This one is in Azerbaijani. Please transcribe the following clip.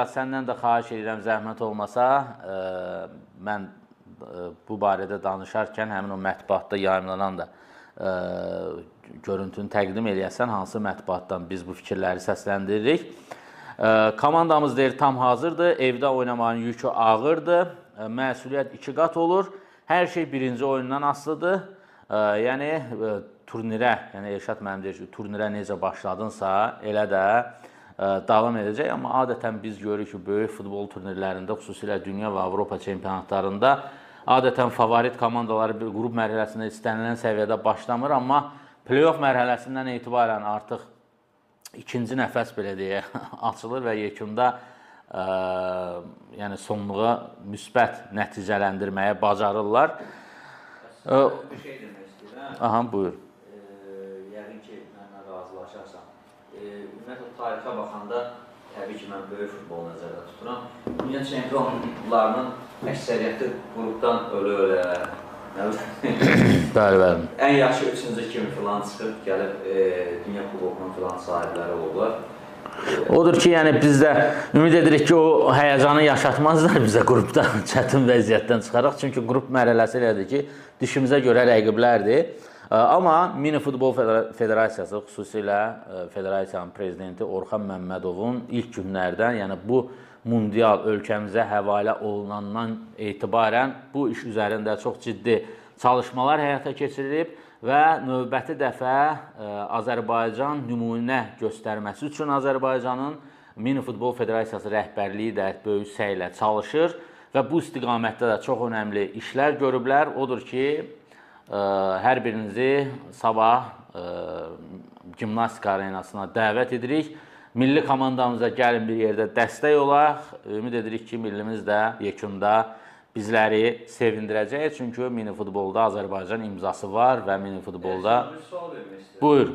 Səndən də xahiş edirəm, zəhmət olmasa, mən bu barədə danışarkən həmin o mətbuatda yayımlanan da görüntünü təqdim eləyəsən, hansı mətbuatdan biz bu fikirləri səsləndiririk. Komandamız deyir, tam hazırdır, evdə oynamağın yükü ağırdır, məsuliyyət 2 qat olur, hər şey birinci oyundan asılıdır. Yəni, turnirə, yəni Elşad mənim deyir ki, turnirə necə başladınsa, elə də davam edəcək. Amma adətən biz görürük ki, böyük futbol turnirlərində, xüsusilə dünya və Avropa çempionatlarında adətən favorit komandaları bir qrup mərhələsində istənilən səviyyədə başlamır, amma play-off mərhələsindən etibarən artıq ikinci nəfəs belə deyə açılır və yekunda yəni sonluğa müsbət nəticələndirməyə bacarırlar. Bir şey demək istəyirəm. Aha, buyur. Yəqin ki, mənimlə razılaşarsan. Ümumiyyətlə, tarixə baxanda, təbii ki, mən böyük futbol nəzərdə tuturam. Dünya çempionlarının əksəriyyəti qrupdan ölə-ölə, Bəli. ən yaxşı 3-cü kimi filan çıxıb, gəlib Dünya Kubokunun filan sahibləri olurlar. Odur ki, yəni biz də ümid edirik ki, o həyəcanı yaşatmazlar bizə qrupda çətin vəziyyətdən çıxaraq. Çünki qrup mərhələsi elədir ki, dişimizə görə rəqiblərdir. Amma Mini Futbol Federasiyası, xüsusilə Federasiyanın prezidenti Orxan Məmmədovun ilk günlərdən, yəni bu mundial ölkəmizə həvalə olunandan etibarən bu iş üzərində çox ciddi çalışmalar həyata keçirilib və növbəti dəfə Azərbaycan nümunə göstərməsi üçün Azərbaycanın Mini Futbol Federasiyası rəhbərliyi də böyük səylə çalışır və bu istiqamətdə də çox önəmli işlər görüblər. Odur ki, hər birinizi sabah gimnastika arenasına dəvət edirik. Milli komandamıza gəlin bir yerdə dəstək olaq. Ümid edirik ki, millimiz də yekunda bizləri sevindirəcək. Çünki mini futbolda Azərbaycan imzası var və mini futbolda... Bir sual vermək istəyirəm. Buyur.